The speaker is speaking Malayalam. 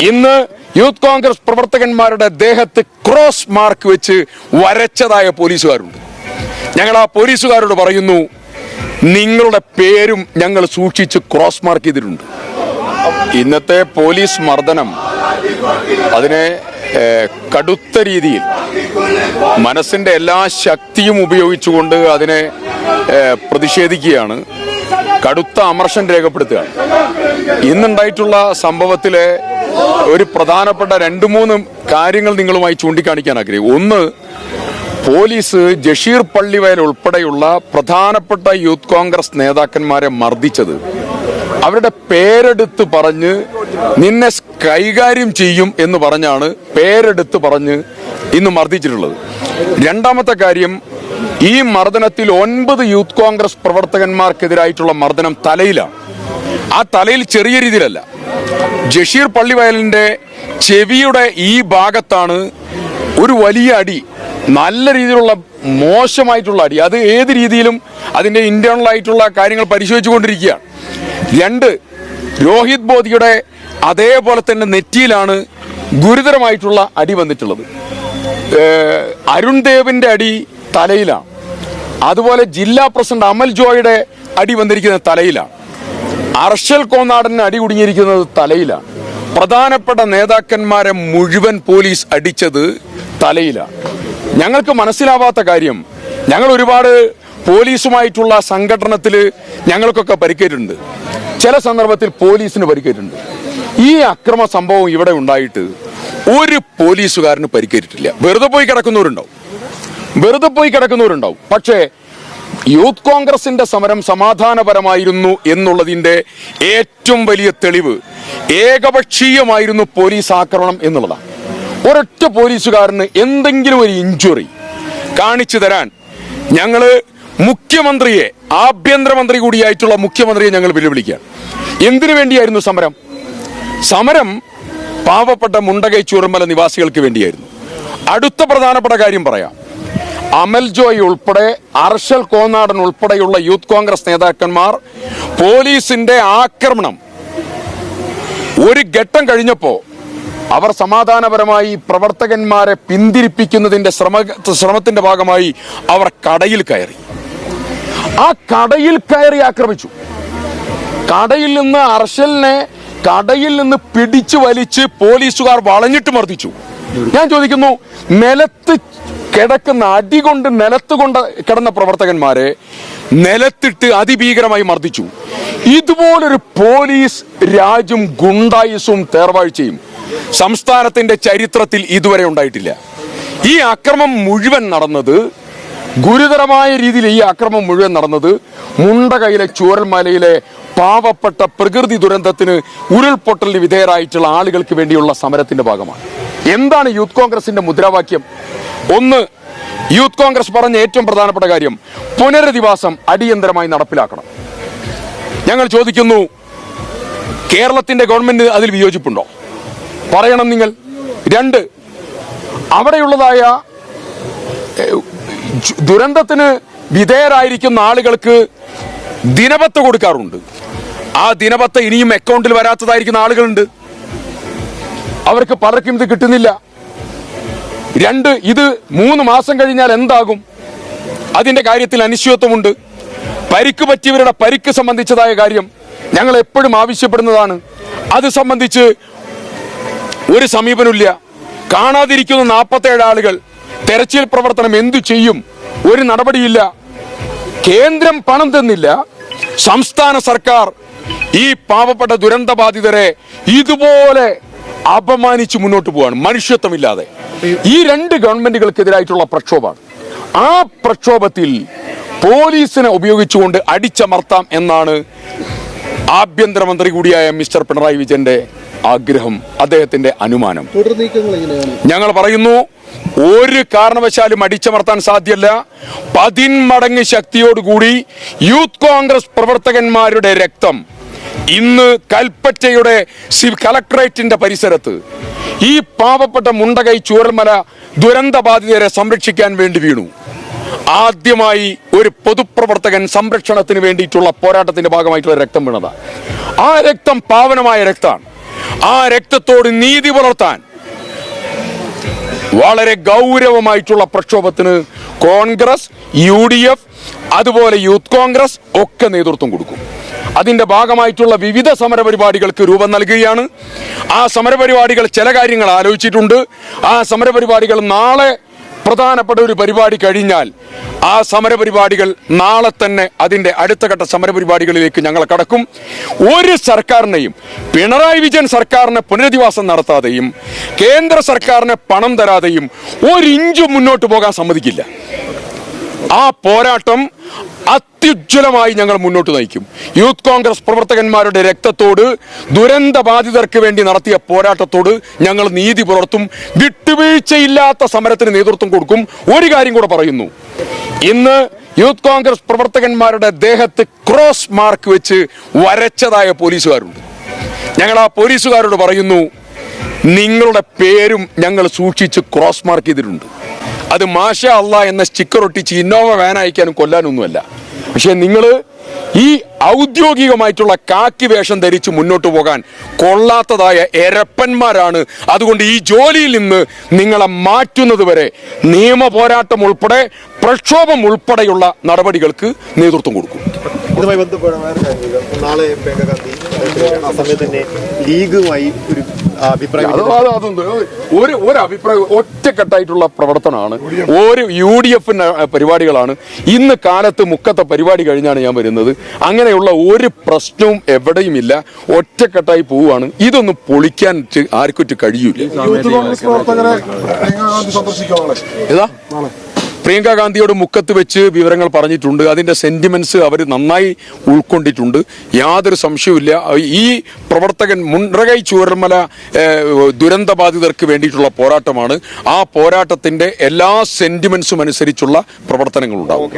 ഇന്ന് യൂത്ത് കോൺഗ്രസ് പ്രവർത്തകന്മാരുടെ ദേഹത്ത് ക്രോസ് മാർക്ക് വെച്ച് വരച്ചതായ പോലീസുകാരുണ്ട്. ഞങ്ങൾ ആ പോലീസുകാരോട് പറയുന്നു, നിങ്ങളുടെ പേരും ഞങ്ങൾ സൂക്ഷിച്ച് ക്രോസ് മാർക്ക് ചെയ്തിട്ടുണ്ട്. ഇന്നത്തെ പോലീസ് മർദ്ദനം അതിനെ കടുത്ത രീതിയിൽ മനസ്സിന്റെ എല്ലാ ശക്തിയും ഉപയോഗിച്ചുകൊണ്ട് അതിനെ പ്രതിഷേധിക്കുകയാണ്, കടുത്ത അമർഷം രേഖപ്പെടുത്തുകയാണ്. ഇന്നുണ്ടായിട്ടുള്ള സംഭവത്തിലെ ഒരു പ്രധാനപ്പെട്ട 2-3 കാര്യങ്ങൾ നിങ്ങളുമായി ചൂണ്ടിക്കാണിക്കാൻ ആഗ്രഹിക്കും. ഒന്ന്, പോലീസ് ജഷീർ പള്ളിവയൽ ഉൾപ്പെടെയുള്ള പ്രധാനപ്പെട്ട യൂത്ത് കോൺഗ്രസ് നേതാക്കന്മാരെ മർദ്ദിച്ചത് അവരുടെ പേരെടുത്ത് പറഞ്ഞ് നിന്നെ കൈകാര്യം ചെയ്യും എന്ന് പറഞ്ഞാണ് പേരെടുത്ത് പറഞ്ഞ് ഇന്ന് മർദ്ദിച്ചിട്ടുള്ളത്. രണ്ടാമത്തെ കാര്യം, ഈ മർദ്ദനത്തിൽ 9 യൂത്ത് കോൺഗ്രസ് പ്രവർത്തകന്മാർക്കെതിരായിട്ടുള്ള മർദ്ദനം തലയിലാണ്. ആ തലയിൽ ചെറിയ രീതിയിലല്ല, ജഷീർ പള്ളിവയലിന്റെ ചെവിയുടെ ഈ ഭാഗത്താണ് ഒരു വലിയ അടി, നല്ല രീതിയിലുള്ള മോശമായിട്ടുള്ള അടി. അത് ഏത് രീതിയിലും അതിന്റെ ഇന്റേണൽ ആയിട്ടുള്ള കാര്യങ്ങൾ പരിശോധിച്ചുകൊണ്ടിരിക്കുകയാണ്. 2, രോഹിത് ബോധിയുടെ അതേപോലെ തന്നെ നെറ്റിയിലാണ് ഗുരുതരമായിട്ടുള്ള അടി വന്നിട്ടുള്ളത്. അരുൺ ദേവിന്റെ അടി തലയിലാണ്. അതുപോലെ ജില്ലാ പ്രസിഡന്റ് അമൽ ജോയുടെ അടി വന്നിരിക്കുന്നത് തലയിലാണ്. അർഷൽ കോന്നാടന് അടി കുടുങ്ങിയിരിക്കുന്നത് തലയിലാണ്. പ്രധാനപ്പെട്ട നേതാക്കന്മാരെ മുഴുവൻ പോലീസ് അടിച്ചത് തലയിലാണ്. ഞങ്ങൾക്ക് മനസ്സിലാവാത്ത കാര്യം, ഞങ്ങൾ ഒരുപാട് പോലീസുമായിട്ടുള്ള സംഘടനത്തിൽ ഞങ്ങൾക്കൊക്കെ പരിക്കേറ്റിട്ടുണ്ട്. ചില സന്ദർഭത്തിൽ പോലീസിന് പരിക്കേറ്റിട്ടുണ്ട്. ഈ അക്രമ സംഭവം ഇവിടെ ഉണ്ടായിട്ട് ഒരു പോലീസുകാരന് പരിക്കേറ്റിട്ടില്ല. വെറുതെ പോയി കിടക്കുന്നവരുണ്ടാവും. പക്ഷേ യൂത്ത് കോൺഗ്രസിന്റെ സമരം സമാധാനപരമായിരുന്നു എന്നുള്ളതിന്റെ ഏറ്റവും വലിയ തെളിവ് ഏകപക്ഷീയമായിരുന്നു പോലീസ് ആക്രമണം എന്നുള്ളതാണ്. ഒരൊറ്റ പോലീസുകാരന് എന്തെങ്കിലും ഒരു ഇഞ്ചുറി കാണിച്ചു തരാൻ ഞങ്ങള് മുഖ്യമന്ത്രിയെ, ആഭ്യന്തരമന്ത്രി കൂടിയായിട്ടുള്ള മുഖ്യമന്ത്രിയെ ഞങ്ങൾ വെല്ലുവിളിക്കുകയാണ്. എന്തിനു വേണ്ടിയായിരുന്നു സമരം? പാവപ്പെട്ട മുണ്ടകൈ ചൂരമല നിവാസികൾക്ക് വേണ്ടിയായിരുന്നു. അടുത്ത പ്രധാനപ്പെട്ട കാര്യം പറയാം. അമൽ ജോയ് ഉൾപ്പെടെ അർഷൽ കോന്നാടൻ ഉൾപ്പെടെയുള്ള യൂത്ത് കോൺഗ്രസ് നേതാക്കന്മാർ പോലീസിന്റെ ആക്രമണം ഒരു ഘട്ടം കഴിഞ്ഞപ്പോ അവർ സമാധാനപരമായി പ്രവർത്തകന്മാരെ പിന്തിരിപ്പിക്കുന്നതിന്റെ ശ്രമത്തിന്റെ ഭാഗമായി അവർ കടയിൽ കയറി ആക്രമിച്ചു. കടയിൽ നിന്ന് അർഷലിനെ കടയിൽ നിന്ന് പിടിച്ചു വലിച്ച് പോലീസുകാർ വളഞ്ഞിട്ട് മർദ്ദിച്ചു. ഞാൻ ചോദിക്കുന്നു, നിലത്ത് കിടക്കുന്ന അടി കൊണ്ട് കിടന്ന പ്രവർത്തകന്മാരെ നിലത്തിട്ട് അതിഭീകരമായി മർദ്ദിച്ചു. ഇതുപോലൊരു പോലീസ് രാജ്യം ഗുണ്ടായുസും തേർവാഴ്ചയും സംസ്ഥാനത്തിന്റെ ചരിത്രത്തിൽ ഇതുവരെ ഉണ്ടായിട്ടില്ല. ഈ അക്രമം മുഴുവൻ നടന്നത്, ഗുരുതരമായ രീതിയിൽ ഈ അക്രമം മുഴുവൻ നടന്നത് മുണ്ടകയിലെ ചൂരൽമലയിലെ പാവപ്പെട്ട പ്രകൃതി ദുരന്തത്തിന് ഉരുൾപൊട്ടലിന് വിധേയരായിട്ടുള്ള ആളുകൾക്ക് വേണ്ടിയുള്ള സമരത്തിന്റെ ഭാഗമാണ്. എന്താണ് യൂത്ത് കോൺഗ്രസിന്റെ മുദ്രാവാക്യം? ഒന്ന്, യൂത്ത് കോൺഗ്രസ് പറഞ്ഞ ഏറ്റവും പ്രധാനപ്പെട്ട കാര്യം പുനരധിവാസം അടിയന്തരമായി നടപ്പിലാക്കണം. ഞങ്ങൾ ചോദിക്കുന്നു, കേരളത്തിന്റെ ഗവൺമെന്റ് അതിൽ വിയോജിപ്പുണ്ടോ? പറയണം നിങ്ങൾ. 2, അവിടെയുള്ളതായ ദുരന്തത്തിന് വിധേയരായിരിക്കുന്ന ആളുകൾക്ക് ദിനപത്ത് കൊടുക്കാറുണ്ട്. ആ ദിനപത്ത് ഇനിയും അക്കൗണ്ടിൽ വരാത്തതായിരിക്കുന്ന ആളുകളുണ്ട്. അവർക്ക് പലർക്കും ഇത് കിട്ടുന്നില്ല. 2, ഇത് 3 മാസം കഴിഞ്ഞാൽ എന്താകും? അതിന്റെ കാര്യത്തിൽ അനിശ്ചിതത്വമുണ്ട്. പരിക്ക് പറ്റിയവരുടെ പരിക്ക് സംബന്ധിച്ചതായ കാര്യം ഞങ്ങൾ എപ്പോഴും ആവശ്യപ്പെടുന്നതാണ്. അത് സംബന്ധിച്ച് ഒരു സമീപനമില്ല. കാണാതിരിക്കുന്ന 47 ആളുകൾ, തെരച്ചിൽ പ്രവർത്തനം എന്തു ചെയ്യും? ഒരു നടപടിയില്ല. കേന്ദ്രം പണം തന്നില്ല. സംസ്ഥാന സർക്കാർ ഈ പാവപ്പെട്ട ദുരന്തബാധിതരെ ഇതുപോലെ അപമാനിച്ച് മുന്നോട്ട് പോവാണ്, മനുഷ്യത്വമില്ലാതെ. ഈ 2 ഗവൺമെന്റുകൾക്കെതിരായിട്ടുള്ള പ്രക്ഷോഭമാണ്. ആ പ്രക്ഷോഭത്തിൽ പോലീസിനെ ഉപയോഗിച്ചുകൊണ്ട് അടിച്ചമർത്താം എന്നാണ് ആഭ്യന്തരമന്ത്രി കൂടിയായ മിസ്റ്റർ പിണറായി വിജയന്റെ ആഗ്രഹം, അദ്ദേഹത്തിന്റെ അനുമാനം. ഞങ്ങൾ പറയുന്നു, ഒരു കാരണവശാലും അടിച്ചമർത്താൻ സാധ്യമല്ല. 10 മടങ്ങ് ശക്തിയോടുകൂടി യൂത്ത് കോൺഗ്രസ് പ്രവർത്തകന്മാരുടെ രക്തം ഇന്ന് കൽപ്പറ്റയുടെ കളക്ടറേറ്റിന്റെ പരിസരത്ത് ഈ പാവപ്പെട്ട മുണ്ടകൈ ചൂരൽമല ദുരന്തബാധിതരെ സംരക്ഷിക്കാൻ വേണ്ടി വീണു. ആദ്യമായി ഒരു പൊതുപ്രവർത്തകൻ സംരക്ഷണത്തിന് വേണ്ടിയിട്ടുള്ള പോരാട്ടത്തിന്റെ ഭാഗമായിട്ടുള്ള രക്തം വീണതാണ്. ആ രക്തം പാവനമായ രക്തമാണ്. ആ രക്തത്തോട് നീതി പുലർത്താൻ വളരെ ഗൗരവമായിട്ടുള്ള പ്രക്ഷോഭത്തിന് കോൺഗ്രസ്, UDF, അതുപോലെ യൂത്ത് കോൺഗ്രസ് ഒക്കെ നേതൃത്വം കൊടുക്കും. അതിന്റെ ഭാഗമായിട്ടുള്ള വിവിധ സമരപരിപാടികൾക്ക് രൂപം നൽകുകയാണ്. ആ സമരപരിപാടികൾ ചില കാര്യങ്ങൾ ആലോചിച്ചിട്ടുണ്ട്. ആ സമരപരിപാടികൾ നാളെ പ്രധാനപ്പെട്ട ഒരു പരിപാടി കഴിഞ്ഞാൽ ആ സമരപരിപാടികൾ നാളെ തന്നെ അതിന്റെ അടുത്ത ഘട്ട സമരപരിപാടികളിലേക്ക് ഞങ്ങൾ കടക്കും. ഒരു സർക്കാരിനെയും, പിണറായി വിജയൻ സർക്കാരിനെ പുനരധിവാസം നടത്താതെയും കേന്ദ്ര സർക്കാരിനെ പണം തരാതെയും ഒരിഞ്ചും മുന്നോട്ട് പോകാൻ സമ്മതിക്കില്ല. ആ പോരാട്ടം അത്യുജ്വലമായി ഞങ്ങൾ മുന്നോട്ട് നയിക്കും. യൂത്ത് കോൺഗ്രസ് പ്രവർത്തകന്മാരുടെ രക്തത്തോട്, ദുരന്ത ബാധിതർക്ക് വേണ്ടി നടത്തിയ പോരാട്ടത്തോട് ഞങ്ങൾ നീതി പുലർത്തും. വിട്ടുവീഴ്ചയില്ലാത്ത സമരത്തിന് നേതൃത്വം കൊടുക്കും. ഒരു കാര്യം കൂടെ പറയുന്നു, ഇന്ന് യൂത്ത് കോൺഗ്രസ് പ്രവർത്തകന്മാരുടെ ദേഹത്ത് ക്രോസ് മാർക്ക് വെച്ച് വരച്ചതായ പോലീസുകാരുണ്ട്. ഞങ്ങൾ ആ പോലീസുകാരോട് പറയുന്നു, നിങ്ങളുടെ പേരും ഞങ്ങൾ സൂക്ഷിച്ച് ക്രോസ് മാർക്ക് ചെയ്തിട്ടുണ്ട്. അത് മാഷാ അള്ളാ എന്ന സ്റ്റിക്കർ ഒട്ടിച്ച് ഇന്നോവ വാൻ അയക്കാനും കൊല്ലാനൊന്നുമല്ല. പക്ഷെ നിങ്ങൾ ഈ ഔദ്യോഗികമായിട്ടുള്ള കാക്കി വേഷം ധരിച്ച് മുന്നോട്ട് പോകാൻ കൊള്ളാത്തതായ എരപ്പന്മാരാണ്. അതുകൊണ്ട് ഈ ജോലിയിൽ നിന്ന് നിങ്ങളെ മാറ്റുന്നത് വരെ നിയമ പോരാട്ടം ഉൾപ്പെടെ, പ്രക്ഷോഭം ഉൾപ്പെടെയുള്ള നടപടികൾക്ക് നേതൃത്വം കൊടുക്കും. ഇതുമായി ബന്ധപ്പെട്ട നാളെ പ്രിയങ്ക ഗാന്ധി ആ സമയത്ത് തന്നെ ലീഗുമായി ഒരു അഭിപ്രായം, ഒരു അഭിപ്രായം ഒറ്റക്കെട്ടായിട്ടുള്ള പ്രവർത്തനമാണ്. ഒരു UDF പരിപാടികളാണ്. ഇന്ന് കാലത്ത് മുക്കത്തെ പരിപാടി കഴിഞ്ഞാണ് ഞാൻ വരുന്നത്. അങ്ങനെയുള്ള ഒരു പ്രശ്നവും എവിടെയും ഇല്ല. ഒറ്റക്കെട്ടായി പോവുകയാണ്. ഇതൊന്നും പൊളിക്കാൻ ആർക്കും കഴിയൂല. ഏതാ പ്രിയങ്ക ഗാന്ധിയോട് മുക്കത്ത് വെച്ച് വിവരങ്ങൾ പറഞ്ഞിട്ടുണ്ട്. അതിന്റെ സെന്റിമെന്റ്സ് അവർ നന്നായി ഉൾക്കൊണ്ടിട്ടുണ്ട്. യാതൊരു സംശയവുമില്ല. ഈ പ്രവർത്തകൻ മുണ്ടകൈ ചൂരൽമല ദുരന്തബാധിതർക്ക് വേണ്ടിയിട്ടുള്ള പോരാട്ടമാണ്. ആ പോരാട്ടത്തിന്റെ എല്ലാ സെന്റിമെന്റ്സും അനുസരിച്ചുള്ള പ്രവർത്തനങ്ങൾ ഉണ്ടാവും.